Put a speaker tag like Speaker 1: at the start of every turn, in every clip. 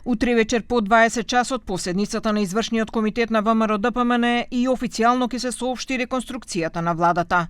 Speaker 1: Утре вечер по 20 часот по седницата на извршниот комитет на ВМРО-ДПМН и официјално ќе се соопшти реконструкцијата на владата.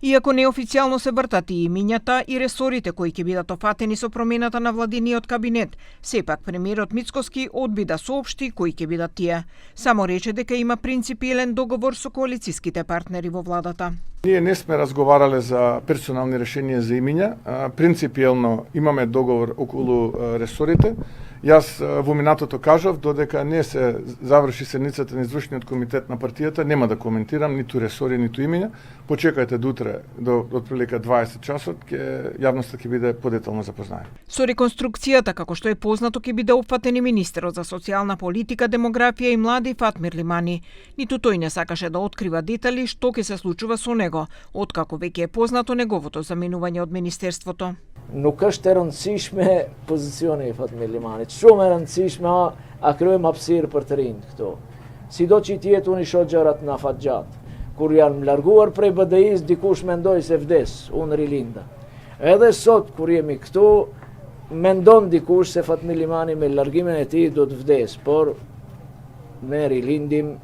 Speaker 1: Иако неофицијално се вртат и имињата и ресорите кои ќе бидат офатени со промената на владиниот кабинет, сепак премиерот Мицкоски одби да соопшти кои ќе бидат тие. Само рече дека има принципиелен договор со коалициските партнери во владата.
Speaker 2: Ние не сме разговарале за персонални решенија за имиња. Принципиелно имаме договор околу ресорите. Јас во минатото кажав, додека не се заврши седницата на извршниот комитет на партијата, нема да коментирам ниту ресори, ниту имиња. Почекајте до утре, до отприлика 20 часот, јавноста ќе биде подетално запознаена.
Speaker 1: Со реконструкцијата, како што е познато, ќе биде опфатен и министерот за социјална политика, демографија и млади Фатмир Лимани. Ниту тој не сакаше да открива детали што ќе се случува со него, откако веќе е познато неговото заминување од министерството.
Speaker 3: Nuk është e rëndësishme pozicioni I Fatmir Limanit. Shumë e rëndësishme a kryejmë hapësirë për të rinjt këtu. Sido që I tjetë unë I shoh gjërat në afat gjatë. Kur janë larguar prej BDI-s, dikush mendoj se vdes, unë rilinda. Edhe sot kur jemi këtu, mendon dikush se Fatmir Limani me largimin e tij do të vdes, por ne rilindim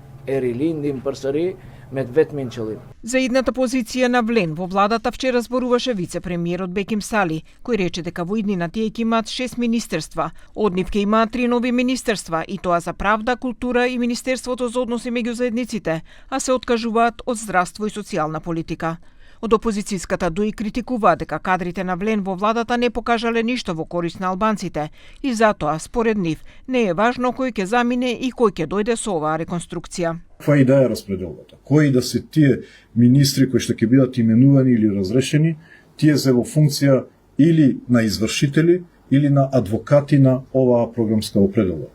Speaker 3: përsëri me vetmin qëllim.
Speaker 1: За идната позиција на Влен во владата вчера зборуваше вице-премиерот Беким Сали, кој рече дека во иднина тие ќе имаат 6 министерства. Од нив ќе имаат 3 нови министерства, и тоа за правда, култура и Министерството за односи меѓу заедниците, а се откажуваат од здравство и социјална политика. Од опозицијската ДУИ критикуваат дека кадрите на Влен во владата не покажале ништо во корист на албанците и затоа, според нив, не е важно кој ќе замине и кој ќе дојде со оваа реконструкција.
Speaker 4: Каква и да е распределбата? Кои да се тие министри кои што ќе бидат именувани или разрешени, тие се во функција или на извршители или на адвокати на оваа програмска определба.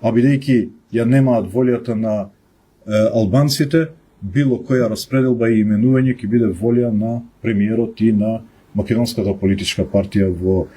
Speaker 4: А бидејќи ја немаат волјата на албанците, било која распределба и именување ќе биде волја на премиерот и на македонската политичка партија во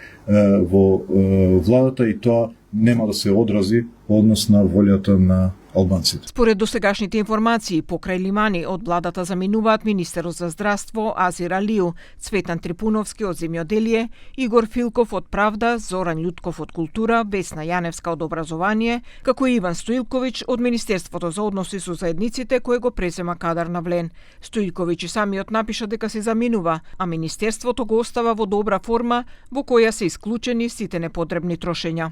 Speaker 4: владата, и тоа нема да се одрази однос на волјата на албанците.
Speaker 1: Според досегашните информации, покрај Лимани од владата заминуваат министерот за здравство Азир Алиу, Цветан Трипуновски од земјоделие, Игор Филков од правда, Зоран Љутков од култура, Весна Јаневска од образование, како и Иван Стоилковиќ од Министерството за односи со заедниците, кој го презема кадар на Влен. Стоилковиќ и самиот напиша дека се заминува, а министерството го остава во добра форма во која се исклучени сите непотребни трошења.